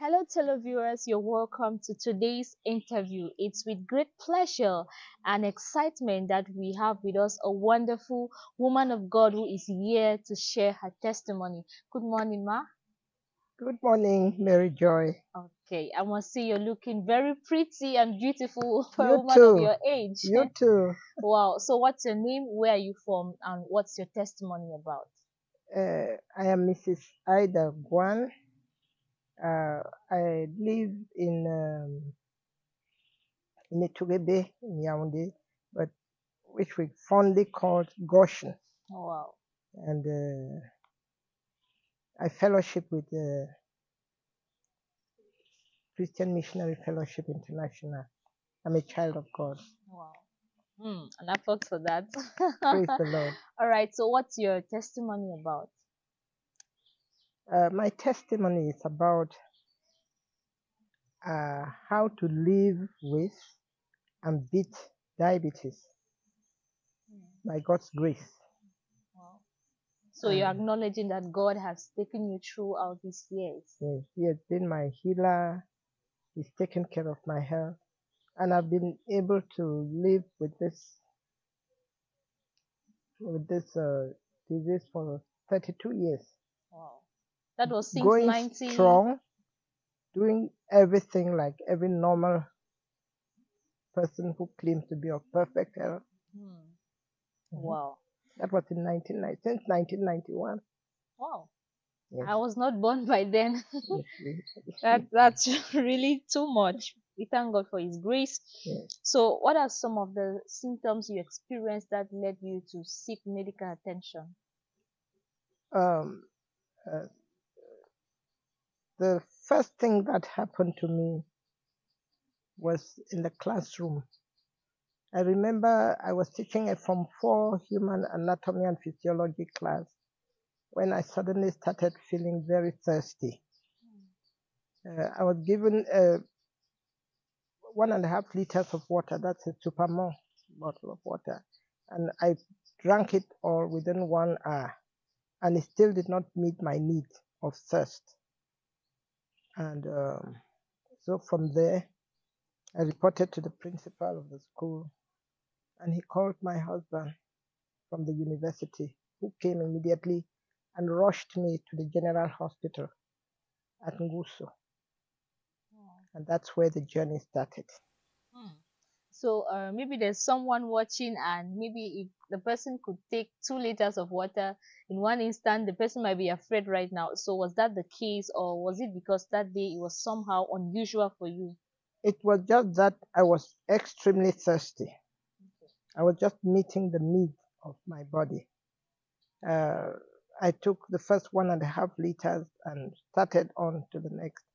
Hello, televiewers. You're welcome to today's interview. It's with great pleasure and excitement that we have with us a wonderful woman of God who is here to share her testimony. Good morning, Ma. Good morning, Mary Joy. Okay, I must say you're looking very pretty and beautiful for a You woman of too. your age. You too. Wow. So, what's your name? Where are you from? And what's your testimony about? I am Mrs. Ida GWAN. I live in Eturebe in Yaoundé, but which we fondly call Goshen. Wow. And I fellowship with the Christian Missionary Fellowship International. I'm a child of God. Wow. And I fought for that. Praise the Lord. All right. So, what's your testimony about? My testimony is about how to live with and beat diabetes by God's grace. Wow. So you're acknowledging that God has taken you through all these years. Yes, He has been my healer. He's taken care of my health, and I've been able to live with this disease for 32 years. Wow. That was since Going 90. strong, doing everything like every normal person who claims to be of perfect health. Wow. That was in 1991. Wow. Yes. I was not born by then. Yes. That's really too much. We thank God for His grace. Yes. So, what are some of the symptoms you experienced that led you to seek medical attention? Um, uh, the first thing that happened to me was in the classroom. I remember I was teaching a Form 4 human anatomy and physiology class when I suddenly started feeling very thirsty. I was given 1.5 liters of water, that's a Supermont bottle of water, and I drank it all within 1 hour, and it still did not meet my need of thirst. And so from there, I reported to the principal of the school, and he called my husband from the university, who came immediately and rushed me to the general hospital at Nguso. And that's where the journey started. So maybe there's someone watching, and maybe if the person could take 2 liters of water in one instant, the person might be afraid right now. So was that the case, or was it because that day it was somehow unusual for you? It was just that I was extremely thirsty. I was just meeting the need of my body. I took the first 1.5 liters and started on to the next.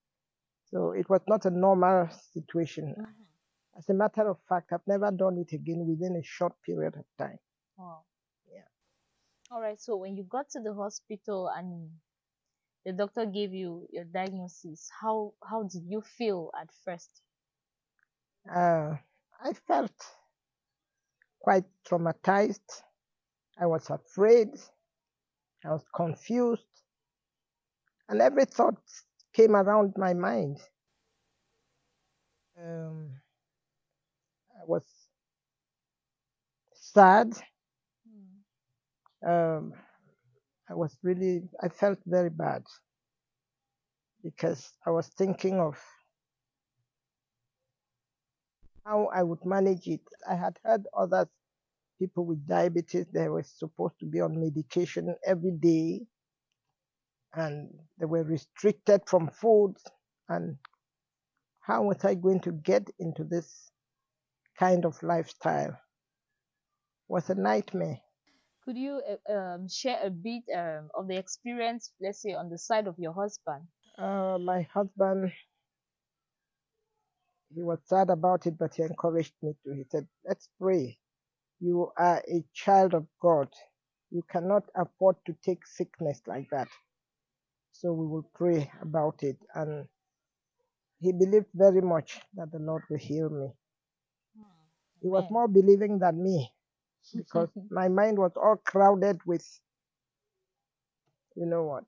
So it was not a normal situation. As a matter of fact, I've never done it again within a short period of time. Wow. Yeah. All right. So when you got to the hospital and the doctor gave you your diagnosis, how did you feel at first? I felt quite traumatized. I was afraid. I was confused. And every thought came around my mind. I was sad. I felt very bad because I was thinking of how I would manage it. I had heard other people with diabetes, they were supposed to be on medication every day, and they were restricted from food. And how was I going to get into this kind of lifestyle? It was a nightmare. Could you share a bit of the experience, let's say, on the side of your husband? My husband, he was sad about it, but he encouraged me to. He said, let's pray. You are a child of God. You cannot afford to take sickness like that. So we will pray about it. And he believed very much that the Lord will heal me. He was more believing than me, because my mind was all crowded with, you know what.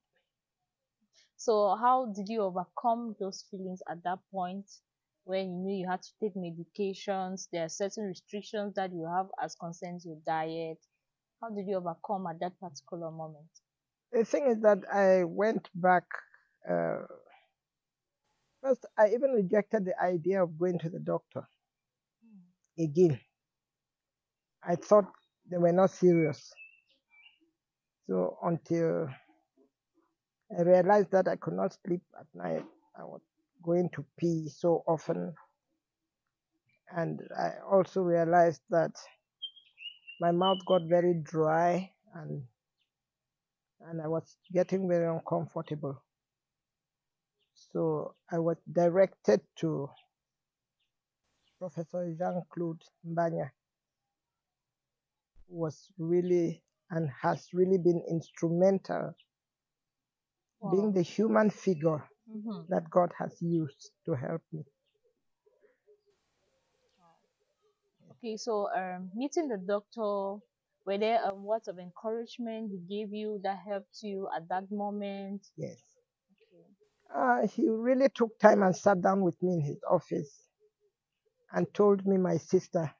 So how did you overcome those feelings at that point when you knew you had to take medications? There are certain restrictions that you have as concerns your diet. How did you overcome at that particular moment? The thing is that I went back. Uh, First, I even rejected the idea of going to the doctor again. I thought they were not serious. So until I realized that I could not sleep at night, I was going to pee so often. And I also realized that my mouth got very dry and I was getting very uncomfortable. So I was directed to Professor Jean-Claude Mbanya, who was really and has really been instrumental, being Wow. the human figure Mm-hmm. that God has used to help me. Okay, so meeting the doctor, were there words of encouragement he gave you that helped you at that moment? Yes. Okay. He really took time and sat down with me in his office and told me, my sister,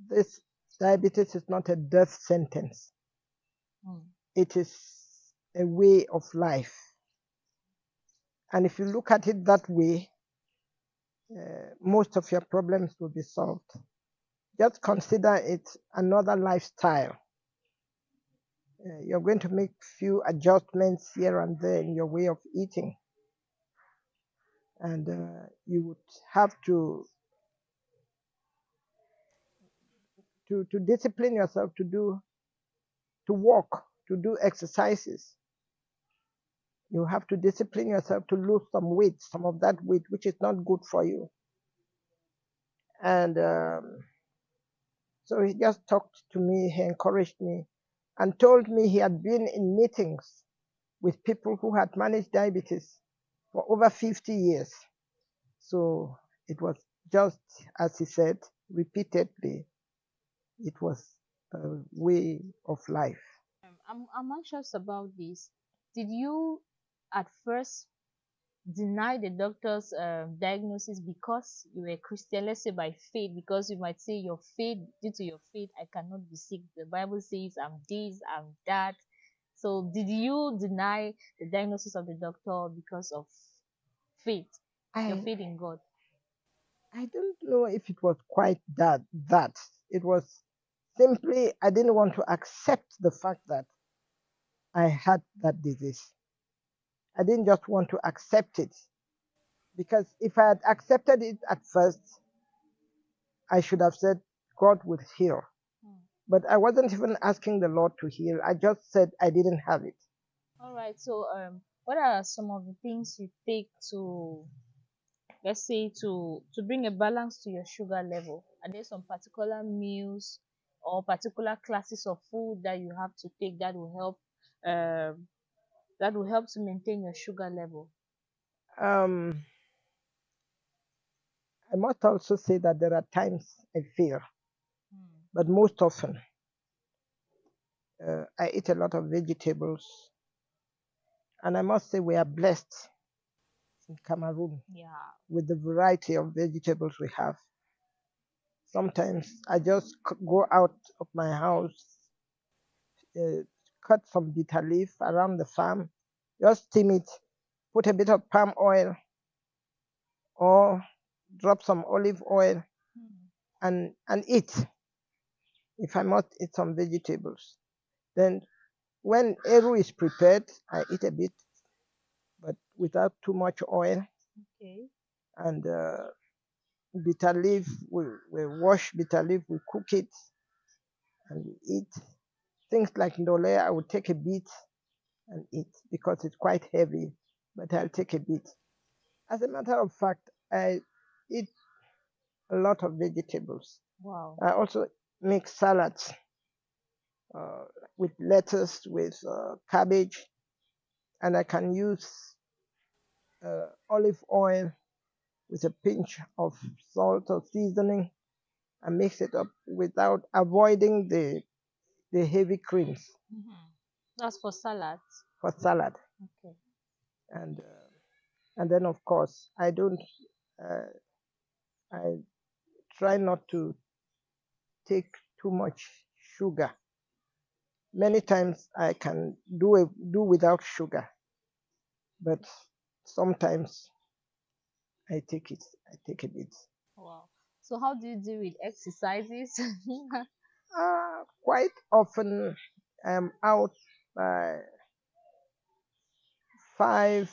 this diabetes is not a death sentence. Mm. It is a way of life. And if you look at it that way, most of your problems will be solved. Just consider it another lifestyle. You're going to make few adjustments here and there in your way of eating. And you would have to discipline yourself to walk, to do exercises. You have to discipline yourself to lose some weight, some of that weight, which is not good for you. And so he just talked to me, he encouraged me, and told me he had been in meetings with people who had managed diabetes for over 50 years. So it was just as he said repeatedly, it was a way of life. I'm anxious about this. Did you at first deny the doctor's diagnosis because you were Christian, let's say by faith, because you might say your faith, due to your faith, I cannot be sick. The Bible says I'm this, I'm that. So did you deny the diagnosis of the doctor because of faith, your I faith in God? I don't know if it was quite that. It was simply I didn't want to accept the fact that I had that disease. I didn't just want to accept it because if I had accepted it at first, I should have said God would heal. Hmm. But I wasn't even asking the Lord to heal. I just said I didn't have it. All right. So what are some of the things you take to, let's say, to bring a balance to your sugar level? Are there some particular meals or particular classes of food that you have to take um that will help to maintain your sugar level? Um, I must also say that there are times I fail, Hmm. but most often I eat a lot of vegetables, and I must say we are blessed in Cameroon Yeah. with the variety of vegetables we have. Sometimes I just go out of my house, uh, cut some bitter leaf around the farm, just steam it, put a bit of palm oil or drop some olive oil Hmm. and eat. If I must eat some vegetables, then when eru is prepared, I eat a bit, but without too much oil. Okay. And bitter leaf, we wash bitter leaf, we cook it, and we eat. Things like ndole, I would take a bit and eat because it's quite heavy, but I'll take a bit. As a matter of fact, I eat a lot of vegetables. Wow. I also make salads uh, with lettuce, with cabbage, and I can use olive oil with a pinch of salt or seasoning and mix it up without avoiding the heavy creams Hmm. That's for salads. for salad. Okay. and then of course I don't. Uh, I try not to take too much sugar. Many times I can do without sugar, but sometimes I take it. I take a bit. Wow. So how do you do with exercises? Quite often I'm out by 5,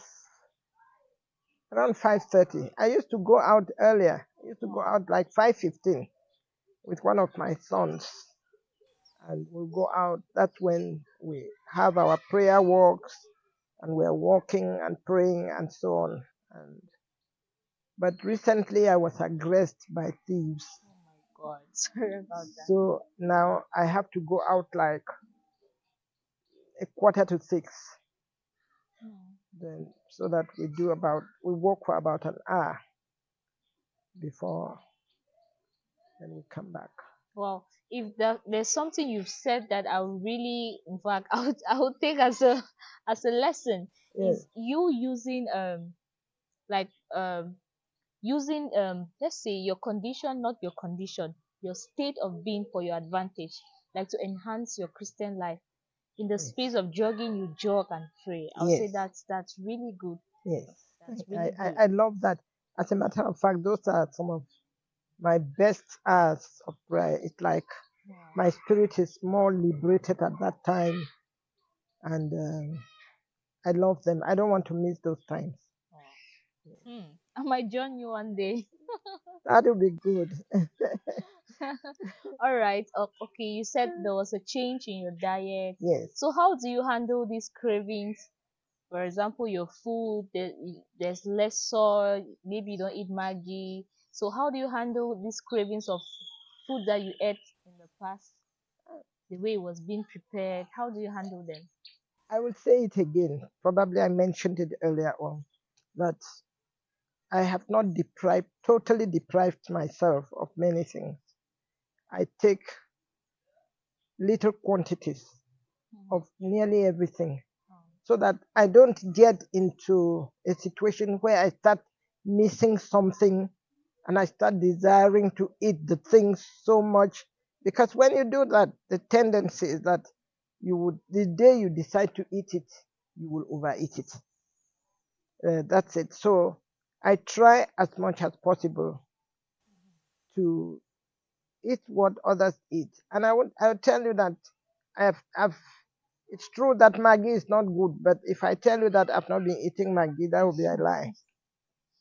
around 5:30. I used to go out earlier. I used to go Wow. out like 5:15 with one of my sons, and we'll go out. That's when we have our prayer walks, and we're walking and praying and so on. And but recently I was aggressed by thieves, Oh my God. Sorry about that. so now I have to go out like a quarter to 6. Hmm. Then so that we walk for about an hour before then we come back. Well, if there's something you've said that I would really, in fact, I would take as a lesson Yes, is you using like using let's say your condition, not your condition, your state of being for your advantage, like to enhance your Christian life. In the yes, space of jogging, you jog and pray. I would say yes, that's really good. yes. That's I, really I, good. I love that. As a matter of fact, those are some of my best hours of prayer. It's like Wow. my spirit is more liberated at that time, and I love them. I don't want to miss those times. Wow. I might join you one day. That will be good. All right. Okay, you said there was a change in your diet. Yes. So how do you handle these cravings? For example, your food, there's less salt, maybe you don't eat Maggi. So how do you handle these cravings of food that you ate in the past, the way it was being prepared? How do you handle them? I will say it again. Probably I mentioned it earlier on that I have not totally deprived myself of many things. I take little quantities Mhm. of nearly everything Um, so that I don't get into a situation where I start missing something and I start desiring to eat the things so much. Because when you do that, the tendency is that the day you decide to eat it, you will overeat it. That's it. So I try as much as possible to eat what others eat. And I'll tell you that I've it's true that Maggi is not good, but if I tell you that I've not been eating Maggi, that would be a lie.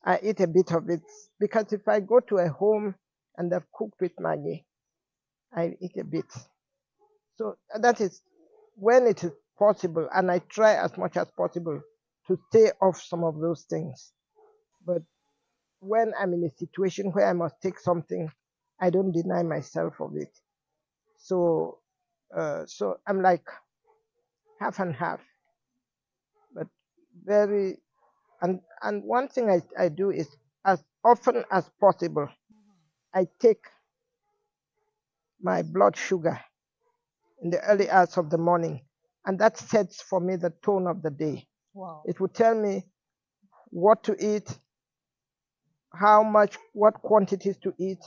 I eat a bit of it because if I go to a home and they've cooked with Maggi, I eat a bit. So that is when it is possible, and I try as much as possible to stay off some of those things. But when I'm in a situation where I must take something, I don't deny myself of it. So, so I'm like half and half, but very. And one thing I do is as often as possible, I take my blood sugar in the early hours of the morning, and that sets for me the tone of the day. wow. It will tell me what to eat, how much, what quantities to eat,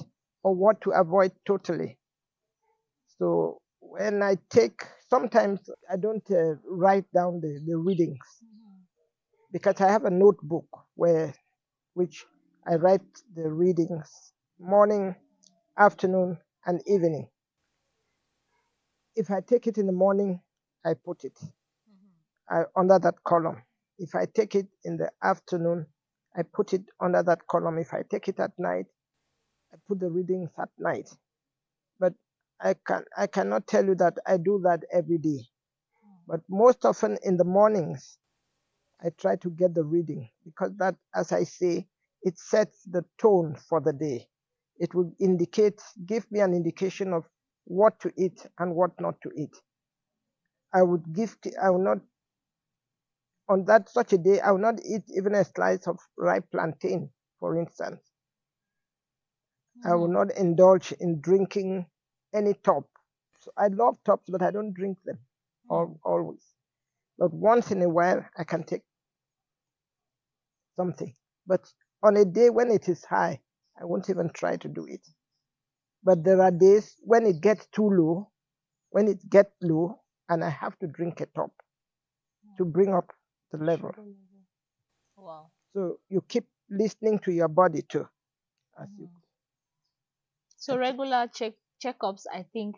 or what to avoid totally. So when I take, sometimes I don't write down the readings Mhm. because I have a notebook which I write the readings morning, afternoon, and evening. If I take it in the morning, I put it Mhm. under that column. If I take it in the afternoon, I put it under that column. If I take it at night, I put the readings at night. But I cannot tell you that I do that every day. But most often in the mornings, I try to get the reading because that, as I say, it sets the tone for the day. It will give me an indication of what to eat and what not to eat. I will not, on that such a day, I will not eat even a slice of ripe plantain, for instance. I will Mhm. not indulge in drinking any top. So I love tops, but I don't drink them Mhm. always. But once in a while, I can take. something. But on a day when it is high, I won't even try to do it. But there are days when it gets too low, and I have to drink a top to bring up the level. Wow. So you keep listening to your body too. As you So regular checkups, I think,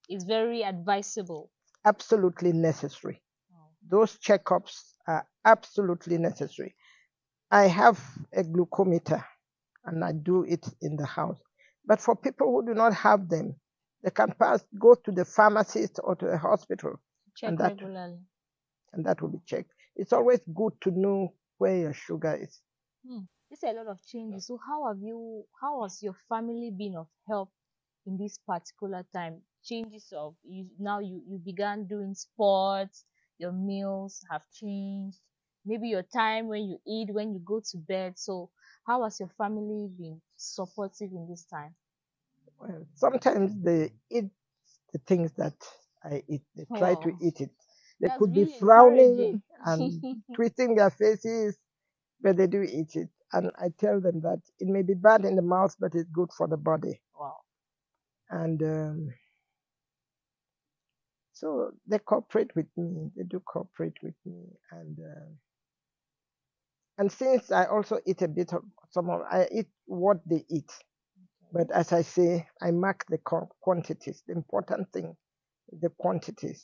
is very advisable. Absolutely necessary. Those checkups are absolutely necessary. I have a glucometer and I do it in the house. But for people who do not have them, they can go to the pharmacist or to a hospital. Check regularly. And that will be checked. It's always good to know where your sugar is. There's a lot of changes. So how has your family been of help in this particular time? Changes of you began doing sports, your meals have changed, maybe your time when you eat, when you go to bed. So how has your family been supportive in this time? Well, sometimes they eat the things that I eat. They try to eat it. They could be frowning and twisting their faces, but they do eat it. And I tell them that it may be bad in the mouth, but it's good for the body. Wow. And so they cooperate with me. They do cooperate with me. And since I also eat a bit of I eat what they eat. But as I say, I mark the quantities. The important thing is the quantities.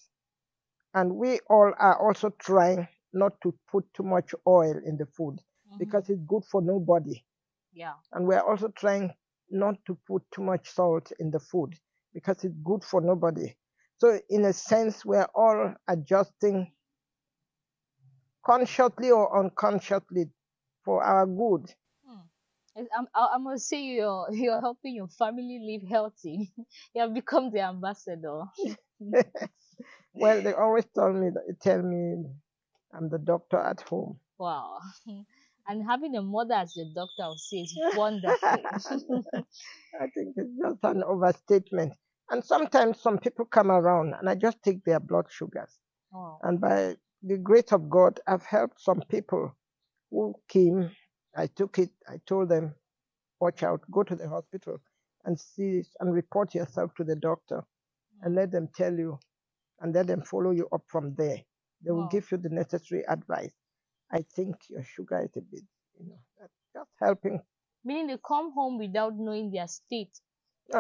And we all are also trying not to put too much oil in the food because it's good for nobody. Yeah. And we're also trying not to put too much salt in the food because it's good for nobody. So in a sense, we're all adjusting consciously or unconsciously for our good. I must say you're helping your family live healthy. You have become the ambassador. Well, they always tell me I'm the doctor at home. Wow. And having a mother as your doctor, I would say, is wonderful. I think it's just an overstatement. And sometimes some people come around and I just take their blood sugars. Oh. And by the grace of God, I've helped some people who came. I took it, I told them, watch out, go to the hospital and see and report yourself to the doctor and let them tell you and let them follow you up from there. They will give you the necessary advice. I think your sugar is a bit, just helping. Meaning they come home without knowing their state.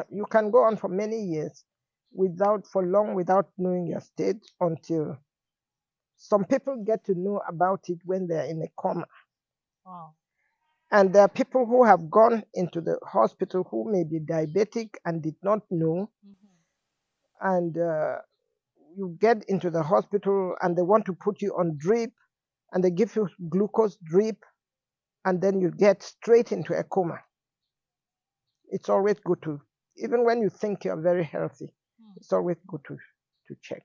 You can go on for many years for long without knowing your state until some people get to know about it when they're in a coma. Wow. And there are people who have gone into the hospital who may be diabetic and did not know. And you get into the hospital and they want to put you on drip and they give you glucose drip and then you get straight into a coma. It's always good to, even when you think you're very healthy, it's always good to check.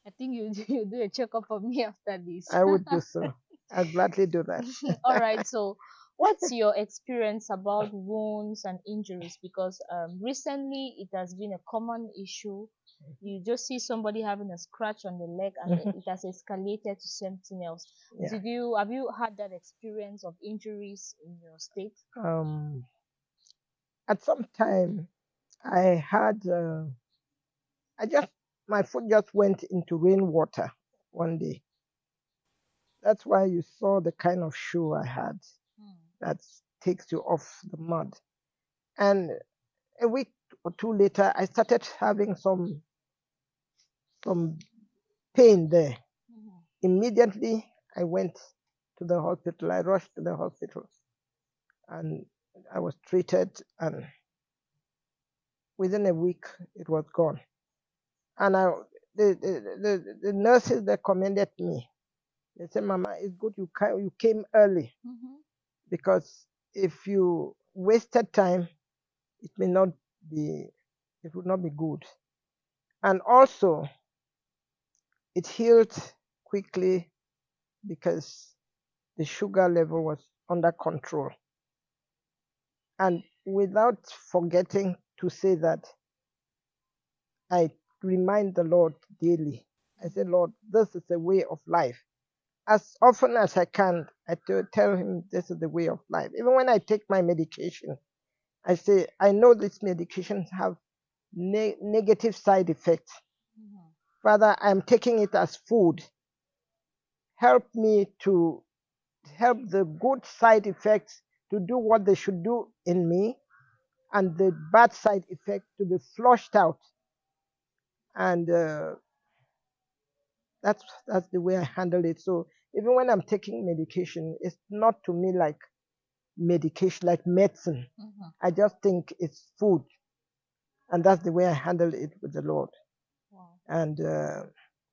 I think you do a checkup for me after this. I would do so. I'll gladly do that. All right. So what's your experience about wounds and injuries? Because recently it has been a common issue. You just see somebody having a scratch on the leg and it has escalated to something else. Yeah. Have you had that experience of injuries in your state? At some time I had my foot just went into rainwater one day. That's why you saw the kind of shoe I had that takes you off the mud. And a week or two later, I started having some pain there. Immediately, I went to the hospital. I rushed to the hospital, and I was treated. And within a week, it was gone. And the nurses, they commended me. They said, "Mama, it's good you came early, because if you wasted time, it would not be good." And also, it healed quickly because the sugar level was under control. And without forgetting to say that, I remind the Lord daily. I say, "Lord, this is a way of life. as often as I can, I tell him this is the way of life. Even when I take my medication, I say, I know these medications have negative side effects. Father, I'm taking it as food. Help me to help the good side effects to do what they should do in me, and the bad side effect to be flushed out. And that's the way I handle it. So even when I'm taking medication, it's not to me like medication, like medicine. I just think it's food, and that's the way I handle it with the Lord. Wow. And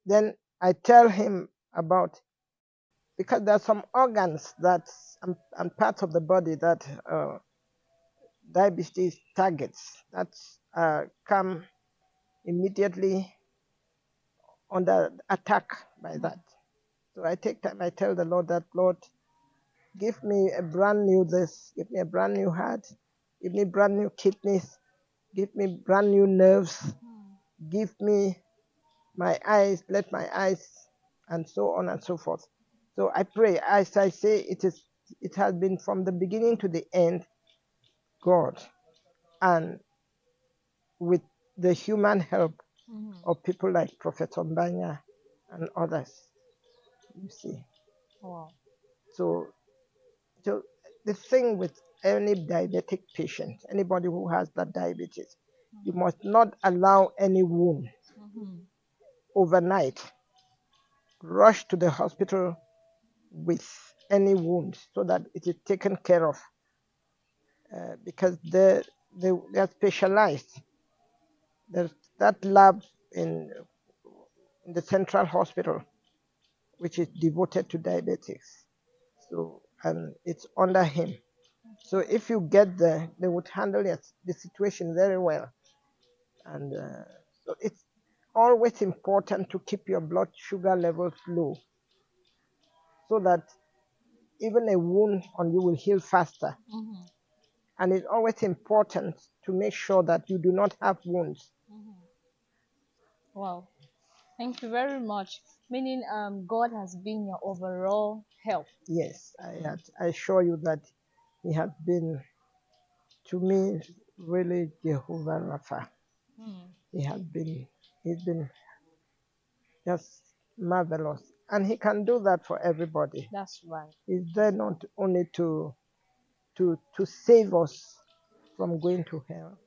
then I tell him about, because there are some organs that and parts of the body that diabetes targets that come immediately under attack by that. So I take time, I tell the Lord that, Lord, give me a brand new this, give me a brand new heart, give me brand new kidneys, give me brand new nerves, give me my eyes, let my eyes, and so on and so forth. So I pray, as I say, it has been from the beginning to the end, God, and with the human help of people like Prophet Ombanya and others, you see. Wow. So the thing with any diabetic patient, anybody who has that diabetes, you must not allow any wound overnight rush to the hospital with any wound, so that it is taken care of, because they are specialized. There's that lab in the central hospital which is devoted to diabetics, so, and it's under him. So if you get there, they would handle the situation very well. And so it's always important to keep your blood sugar levels low, so that even a wound on you will heal faster. And it's always important to make sure that you do not have wounds. Wow. Thank you very much. Meaning, God has been your overall help. Yes, I assure you that He has been, to me, really Jehovah Rapha. He's been just marvelous. And He can do that for everybody. That's right. He's there not only to save us from going to hell,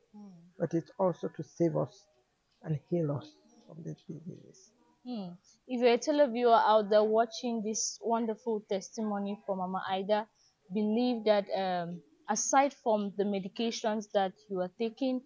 but it's also to save us and heal us from these diseases. If you're a televiewer out there watching this wonderful testimony from Mama Ida, believe that aside from the medications that you are taking,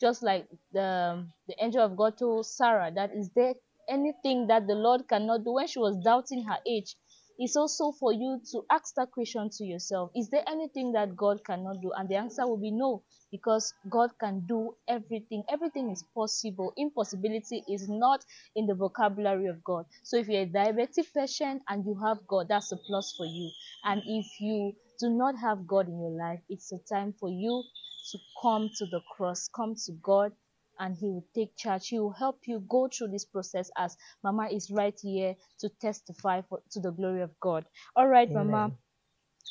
just like the angel of God told Sarah, that is there anything that the Lord cannot do when she was doubting her age? It's also for you to ask that question to yourself. Is there anything that God cannot do? And the answer will be no, because God can do everything. Everything is possible. Impossibility is not in the vocabulary of God. So if you're a diabetic patient and you have God, that's a plus for you. And if you do not have God in your life, it's a time for you to come to the cross, come to God, and He will take charge. He will help you go through this process, as Mama is right here to testify to the glory of God. All right, Amen. Mama.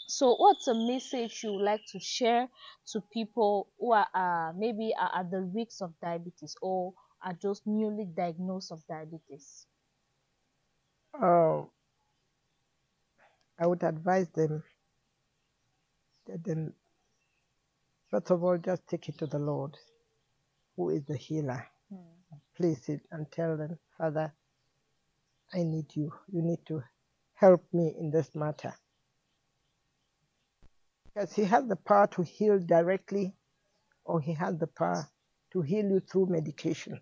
So what's a message you would like to share to people who are maybe are at the risks of diabetes, or are just newly diagnosed of diabetes? I would advise them that then, first of all, just take it to the Lord, who is the healer. Place it and tell them, Father, I need you. You need to help me in this matter. Because He has the power to heal directly, or He has the power to heal you through medication.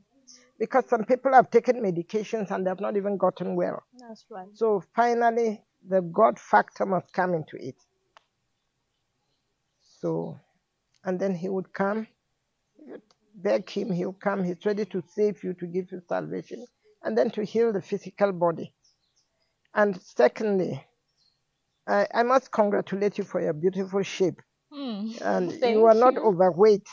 Because some people have taken medications and they have not even gotten well. That's right. So finally, the God factor must come into it. So, and then He would come, beg Him, He will come, He's ready to save you, to give you salvation, and then to heal the physical body. And secondly, I must congratulate you for your beautiful shape. And you are not overweight.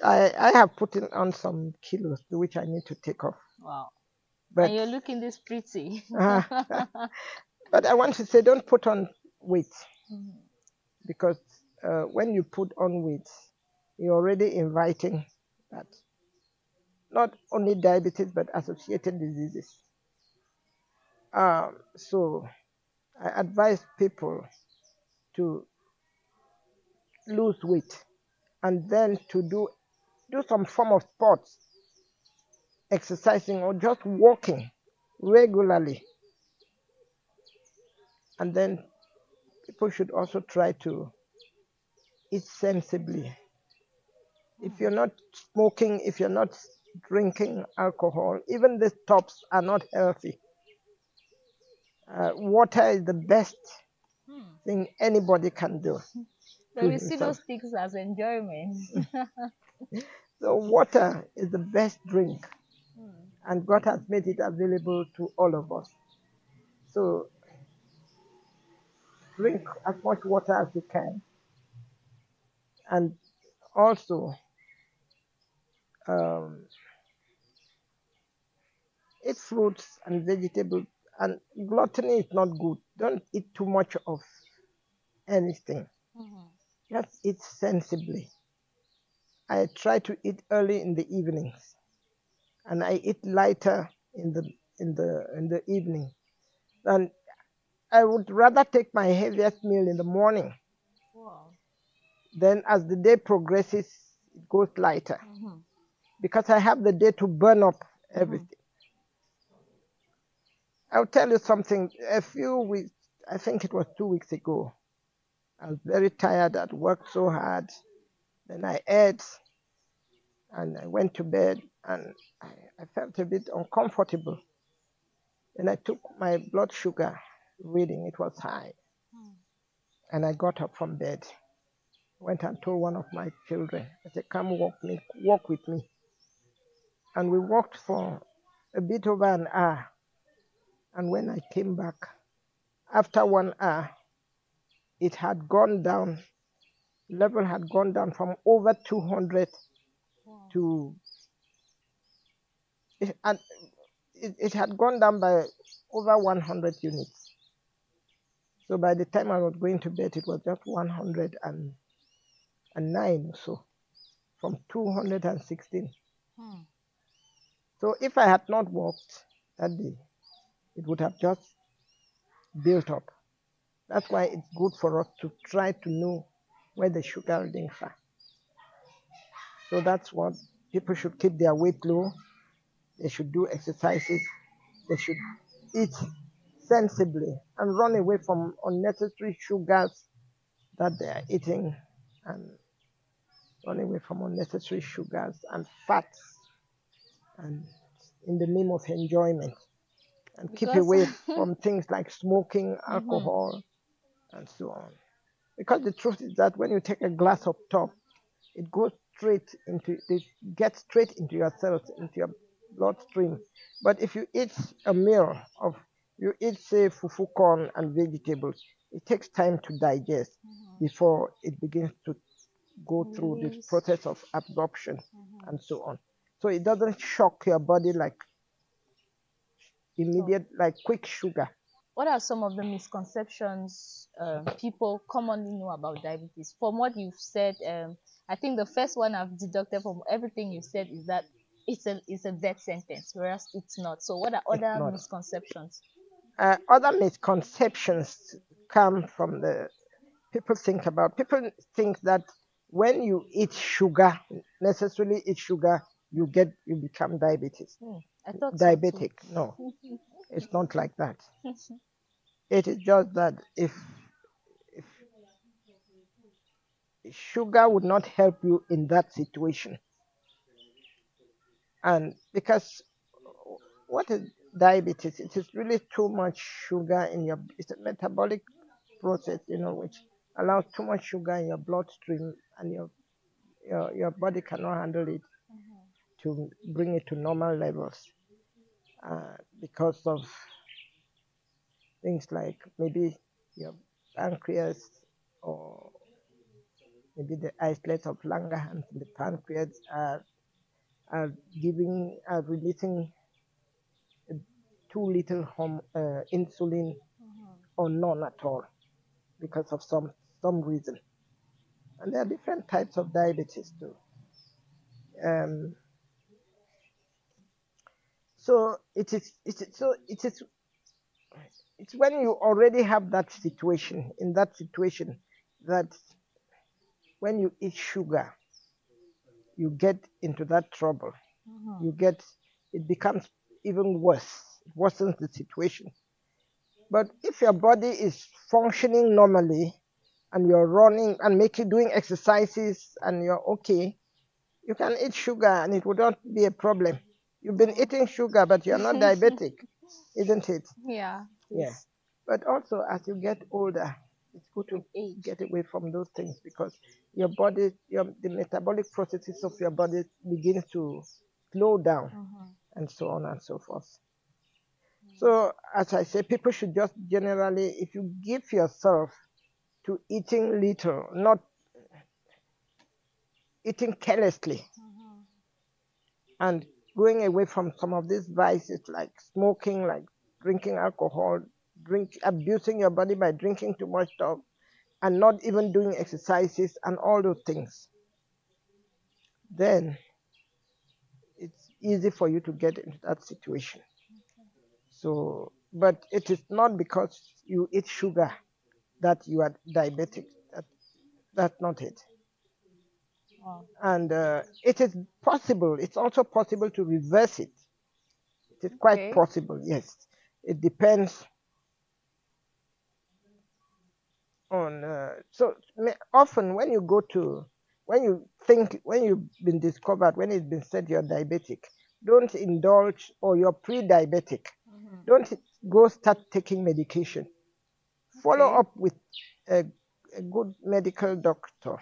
I have put on some kilos which I need to take off. Wow. But and you're looking this pretty. but I want to say, don't put on weight, Mhm. because when you put on weight, you're already inviting that, not only diabetes but associated diseases. So I advise people to lose weight and then to do some form of sports, exercising or just walking regularly. And then people should also try to eat sensibly. If you're not smoking, if you're not drinking alcohol, even the tops are not healthy. Water is the best thing anybody can do So to we see those himself. things as enjoyment. So water is the best drink, and God has made it available to all of us. So drink as much water as you can, and also um, eat fruits and vegetables. And gluttony is not good. Don't eat too much of anything. Just eat sensibly. I try to eat early in the evenings, and I eat lighter in the evening. And I would rather take my heaviest meal in the morning. Wow. Then as the day progresses, it goes lighter, because I have the day to burn up everything. I'll tell you something. A few weeks, I think it was 2 weeks ago, I was very tired. I'd worked so hard. Then I ate and I went to bed, and I felt a bit uncomfortable. Then I took my blood sugar reading. It was high. And I got up from bed, went and told one of my children. I said, come walk with me. And we walked for a bit over an hour. And when I came back, after 1 hour, it had gone down, level had gone down from over 200 to, it had gone down by over 100 units. So by the time I was going to bed, it was just 109 or so, from 216. So if I had not walked that day, it would have just built up. That's why it's good for us to try to know where the sugar readings are. So that's what people should keep their weight low. They should do exercises. They should eat sensibly and run away from unnecessary sugars that they are eating, and run away from unnecessary sugars and fats, and in the name of enjoyment, and keep away from things like smoking, alcohol, and so on. Because the truth is that when you take a glass of top, it gets straight into your cells, into your bloodstream. But if you eat a meal you eat, say, fufu corn and vegetables, it takes time to digest before it begins to go through this process of absorption and so on. So it doesn't shock your body like like quick sugar. What are some of the misconceptions people commonly know about diabetes? From what you've said, I think the first one I've deducted from everything you've said is that it's a death sentence, whereas it's not. So what are other misconceptions? Other misconceptions come from people think that when you eat sugar, necessarily eat sugar, you become diabetes. I thought diabetic. So no, it's not like that. It is just that if sugar would not help you in that situation, and because what is diabetes? It is really too much sugar in it's a metabolic process, which allows too much sugar in your bloodstream, and your body cannot handle it to bring it to normal levels, because of things like maybe your pancreas, or maybe the islets of Langerhans in the pancreas are releasing too little insulin or none at all because of some reason. And there are different types of diabetes too. So it's when you already have that situation, that when you eat sugar, you get into that trouble. It becomes even worse. It worsens the situation. But if your body is functioning normally and you're running and doing exercises and you're okay, you can eat sugar and it would not be a problem. You've been eating sugar, but you're not diabetic, isn't it? Yeah. Yeah. But also, as you get older, it's good to get away from those things because your body, the metabolic processes of your body begin to slow down and so on and so forth. So, as I say, people should just generally, if you give yourself to eating little, not eating carelessly, and going away from some of these vices like smoking, like drinking alcohol, abusing your body by drinking too much stuff, and not even doing exercises and all those things, then it's easy for you to get into that situation. So, but it is not because you eat sugar that you are diabetic. That's not it. Wow. And it is possible. It's also possible to reverse it. It is quite possible, yes. It depends on... so often when you when you've been discovered, when it's been said you're diabetic, don't indulge, or you're pre-diabetic. Don't go start taking medication. Follow up with a good medical doctor,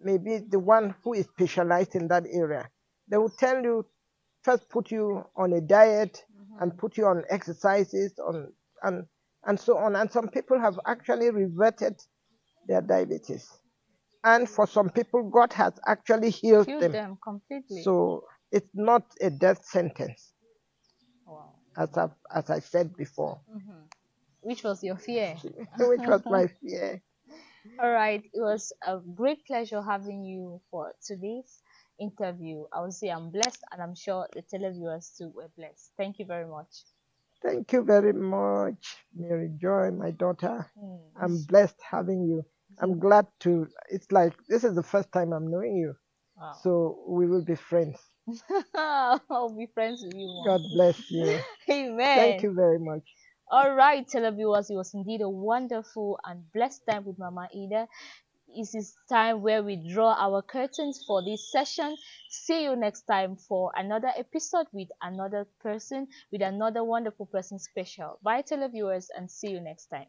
maybe the one who is specialized in that area. They will tell you, first put you on a diet and put you on exercises and so on. And some people have actually reverted their diabetes. And for some people, God has actually healed them completely. So it's not a death sentence. Wow. As I said before. Which was your fear? Which was my fear. All right. It was a great pleasure having you for today's interview. I would say I'm blessed, and I'm sure the televiewers too were blessed. Thank you very much. Thank you very much, Mary Joy, my daughter. I'm blessed having you. I'm glad to... It's like this is the first time I'm knowing you. Wow. So we will be friends. I'll be friends with you, Mom. God bless you. Amen. Thank you very much. All right, televiewers, it was indeed a wonderful and blessed time with Mama Ida. It is time where we draw our curtains for this session. See you next time for another episode with another person, with another wonderful person special. Bye, televiewers, and see you next time.